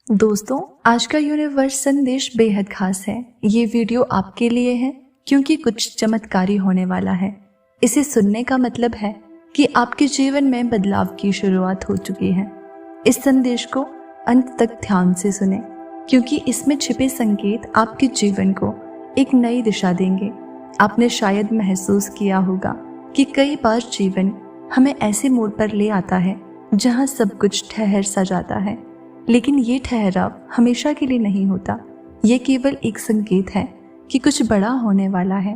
दोस्तों, आज का यूनिवर्स संदेश बेहद खास है। ये वीडियो आपके लिए है क्योंकि कुछ चमत्कारी होने वाला है। इसे सुनने का मतलब है कि आपके जीवन में बदलाव की शुरुआत हो चुकी है। इस संदेश को अंत तक ध्यान से सुने क्योंकि इसमें छिपे संकेत आपके जीवन को एक नई दिशा देंगे। आपने शायद महसूस किया होगा कि कई बार जीवन हमें ऐसे मोड़ पर ले आता है जहां सब कुछ ठहर सा जाता है, लेकिन ये ठहराव हमेशा के लिए नहीं होता। ये केवल एक संकेत है कि कुछ बड़ा होने वाला है।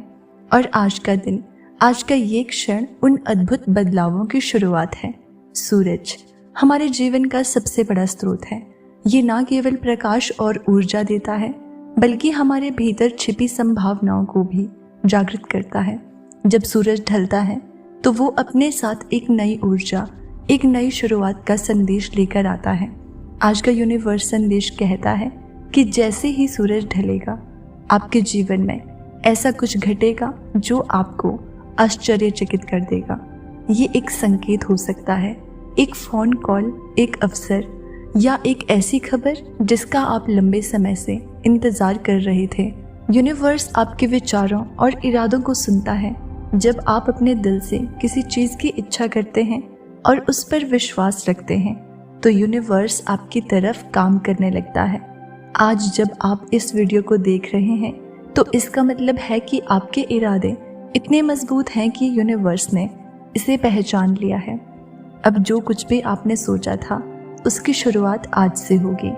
और आज का दिन, आज का ये क्षण उन अद्भुत बदलावों की शुरुआत है। सूरज हमारे जीवन का सबसे बड़ा स्रोत है। ये ना केवल प्रकाश और ऊर्जा देता है, बल्कि हमारे भीतर छिपी संभावनाओं को भी जागृत करता है। जब सूरज ढलता है तो वो अपने साथ एक नई ऊर्जा, एक नई शुरुआत का संदेश लेकर आता है। आज का यूनिवर्स संदेश कहता है कि जैसे ही सूरज ढलेगा, आपके जीवन में ऐसा कुछ घटेगा जो आपको आश्चर्यचकित कर देगा। ये एक संकेत हो सकता है, एक फ़ोन कॉल, एक अवसर या एक ऐसी खबर जिसका आप लंबे समय से इंतज़ार कर रहे थे। यूनिवर्स आपके विचारों और इरादों को सुनता है। जब आप अपने दिल से किसी चीज़ की इच्छा करते हैं और उस पर विश्वास रखते हैं, तो यूनिवर्स आपकी तरफ काम करने लगता है। आज जब आप इस वीडियो को देख रहे हैं तो इसका मतलब है कि आपके इरादे इतने मजबूत हैं कि यूनिवर्स ने इसे पहचान लिया है। अब जो कुछ भी आपने सोचा था उसकी शुरुआत आज से होगी।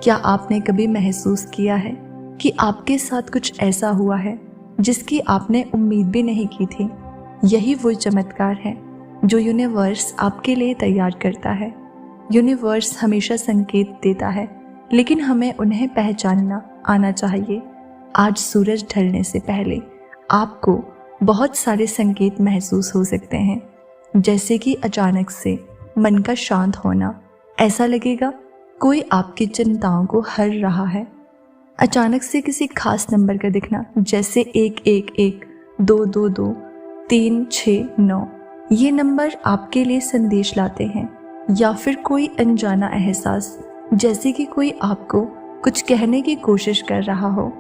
क्या आपने कभी महसूस किया है कि आपके साथ कुछ ऐसा हुआ है जिसकी आपने उम्मीद भी नहीं की थी? यही वो चमत्कार है जो यूनिवर्स आपके लिए तैयार करता है। यूनिवर्स हमेशा संकेत देता है, लेकिन हमें उन्हें पहचानना आना चाहिए। आज सूरज ढलने से पहले आपको बहुत सारे संकेत महसूस हो सकते हैं, जैसे कि अचानक से मन का शांत होना। ऐसा लगेगा कोई आपकी चिंताओं को हर रहा है। अचानक से किसी खास नंबर का दिखना, जैसे 111, 222, 369। ये नंबर आपके लिए संदेश लाते हैं। या फिर कोई अनजाना एहसास, जैसे कि कोई आपको कुछ कहने की कोशिश कर रहा हो।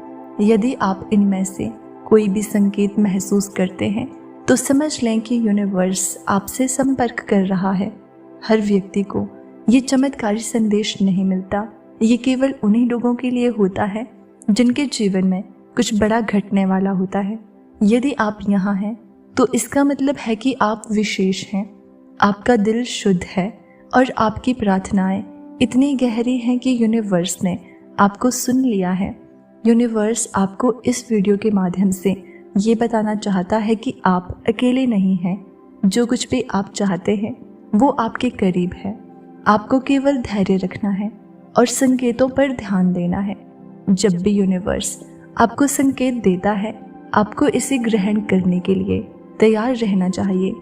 यदि आप इनमें से कोई भी संकेत महसूस करते हैं तो समझ लें कि यूनिवर्स आपसे संपर्क कर रहा है। हर व्यक्ति को ये चमत्कारी संदेश नहीं मिलता। ये केवल उन्हीं लोगों के लिए होता है जिनके जीवन में कुछ बड़ा घटने वाला होता है। यदि आप यहाँ हैं तो इसका मतलब है कि आप विशेष हैं। आपका दिल शुद्ध है और आपकी प्रार्थनाएं इतनी गहरी हैं कि यूनिवर्स ने आपको सुन लिया है। यूनिवर्स आपको इस वीडियो के माध्यम से ये बताना चाहता है कि आप अकेले नहीं हैं। जो कुछ भी आप चाहते हैं वो आपके करीब है। आपको केवल धैर्य रखना है और संकेतों पर ध्यान देना है। जब भी यूनिवर्स आपको संकेत देता है, आपको इसे ग्रहण करने के लिए तैयार रहना चाहिए।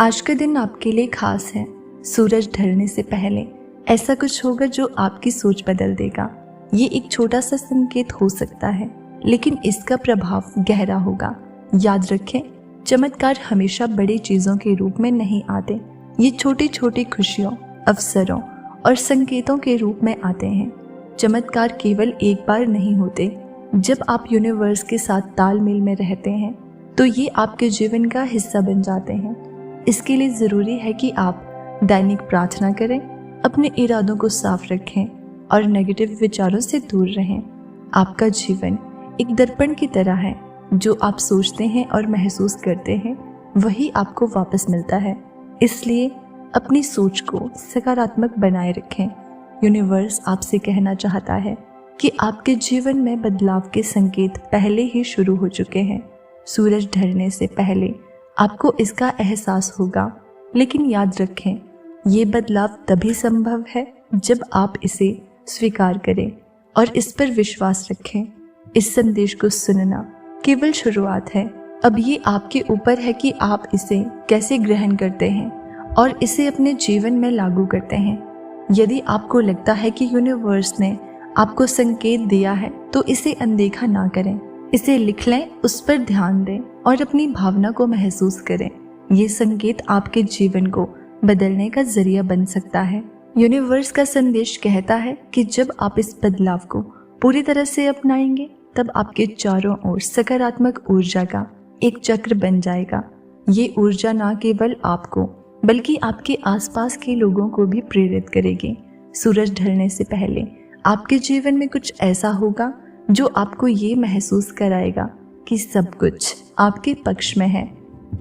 आज का दिन आपके लिए खास है। सूरज ढलने से पहले ऐसा कुछ होगा जो आपकी सोच बदल देगा। ये एक छोटा सा संकेत हो सकता है, लेकिन इसका प्रभाव गहरा होगा। याद रखें, चमत्कार हमेशा बड़ी चीज़ों के रूप में नहीं आते। ये छोटी छोटी खुशियों, अवसरों और संकेतों के रूप में आते हैं। चमत्कार केवल एक बार नहीं होते। जब आप यूनिवर्स के साथ तालमेल में रहते हैं तो ये आपके जीवन का हिस्सा बन जाते हैं। इसके लिए ज़रूरी है कि आप दैनिक प्रार्थना करें, अपने इरादों को साफ रखें और नेगेटिव विचारों से दूर रहें। आपका जीवन एक दर्पण की तरह है। जो आप सोचते हैं और महसूस करते हैं वही आपको वापस मिलता है। इसलिए अपनी सोच को सकारात्मक बनाए रखें। यूनिवर्स आपसे कहना चाहता है कि आपके जीवन में बदलाव के संकेत पहले ही शुरू हो चुके हैं। सूरज ढलने से पहले आपको इसका एहसास होगा, लेकिन याद रखें, ये बदलाव तभी संभव है जब आप इसे स्वीकार करें और इस पर विश्वास रखें। इस संदेश को सुनना केवल शुरुआत है। अब ये आपके ऊपर है कि आप इसे कैसे ग्रहण करते हैं और इसे अपने जीवन में लागू करते हैं। यदि आपको लगता है कि यूनिवर्स ने आपको संकेत दिया है तो इसे अनदेखा ना करें। इसे लिख लें, उस पर ध्यान दें और अपनी भावना को महसूस करें। ये संकेत आपके जीवन को बदलने का जरिया बन सकता है। यूनिवर्स का संदेश कहता है कि जब आप इस बदलाव को पूरी तरह से अपनाएंगे तब आपके चारों ओर सकारात्मक ऊर्जा का एक चक्र बन जाएगा। ये ऊर्जा न केवल आपको बल्कि आपके आसपास के लोगों को भी प्रेरित करेगी। सूरज ढलने से पहले आपके जीवन में कुछ ऐसा होगा जो आपको ये महसूस कराएगा कि सब कुछ आपके पक्ष में है।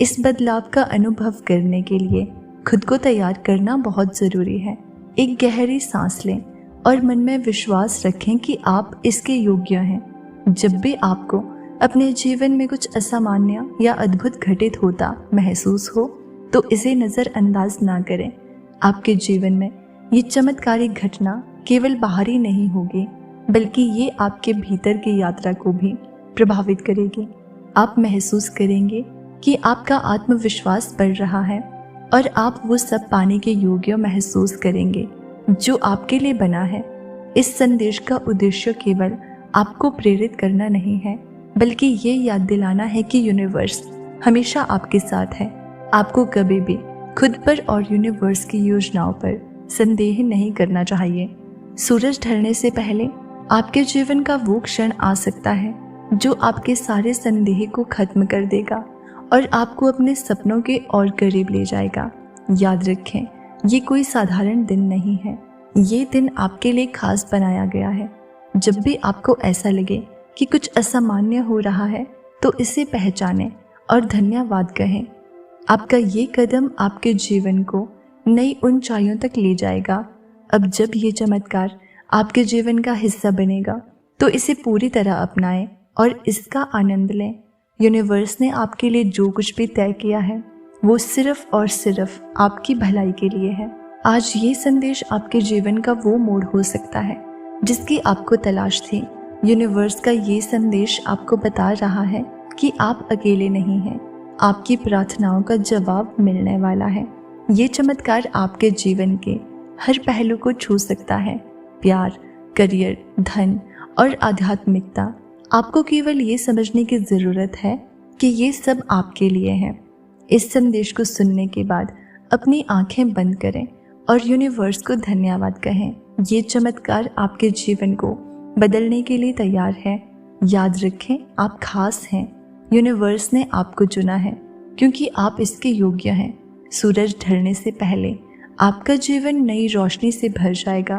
इस बदलाव का अनुभव करने के लिए खुद को तैयार करना बहुत ज़रूरी है। एक गहरी सांस लें और मन में विश्वास रखें कि आप इसके योग्य हैं। जब भी आपको अपने जीवन में कुछ असामान्य या अद्भुत घटित होता महसूस हो तो इसे नज़रअंदाज ना करें। आपके जीवन में ये चमत्कारिक घटना केवल बाहरी नहीं होगी बल्कि ये आपके भीतर की यात्रा को भी प्रभावित करेगी। आप महसूस करेंगे कि आपका आत्मविश्वास बढ़ रहा है और आप वो सब पाने के योग्य महसूस करेंगे जो आपके लिए बना है। इस संदेश का उद्देश्य केवल आपको प्रेरित करना नहीं है बल्कि ये याद दिलाना है कि यूनिवर्स हमेशा आपके साथ है। आपको कभी भी खुद पर और यूनिवर्स की योजनाओं पर संदेह नहीं करना चाहिए। सूरज ढलने से पहले आपके जीवन का वो क्षण आ सकता है जो आपके सारे संदेह को खत्म कर देगा और आपको अपने सपनों के और करीब ले जाएगा। याद रखें, ये कोई साधारण दिन नहीं है। ये दिन आपके लिए खास बनाया गया है। जब भी आपको ऐसा लगे कि कुछ असामान्य हो रहा है तो इसे पहचानें और धन्यवाद कहें। आपका ये कदम आपके जीवन को नई ऊंचाइयों तक ले जाएगा। अब जब ये चमत्कार आपके जीवन का हिस्सा बनेगा तो इसे पूरी तरह अपनाएं और इसका आनंद लें। यूनिवर्स ने आपके लिए जो कुछ भी तय किया है वो सिर्फ और सिर्फ आपकी भलाई के लिए है। आज ये संदेश आपके जीवन का वो मोड़ हो सकता है जिसकी आपको तलाश थी। यूनिवर्स का ये संदेश आपको बता रहा है कि आप अकेले नहीं हैं। आपकी प्रार्थनाओं का जवाब मिलने वाला है। ये चमत्कार आपके जीवन के हर पहलू को छू सकता है। प्यार, करियर, धन और आध्यात्मिकता। आपको केवल ये समझने की ज़रूरत है कि ये सब आपके लिए है। इस संदेश को सुनने के बाद अपनी आंखें बंद करें और यूनिवर्स को धन्यवाद कहें। ये चमत्कार आपके जीवन को बदलने के लिए तैयार है। याद रखें, आप खास हैं। यूनिवर्स ने आपको चुना है क्योंकि आप इसके योग्य हैं। सूरज ढलने से पहले आपका जीवन नई रोशनी से भर जाएगा,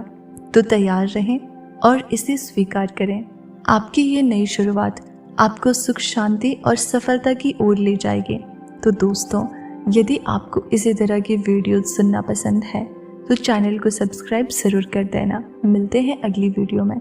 तो तैयार रहें और इसे स्वीकार करें। आपकी ये नई शुरुआत आपको सुख, शांति और सफलता की ओर ले जाएगी। तो दोस्तों, यदि आपको इसी तरह की वीडियो सुनना पसंद है तो चैनल को सब्सक्राइब ज़रूर कर देना। मिलते हैं अगली वीडियो में।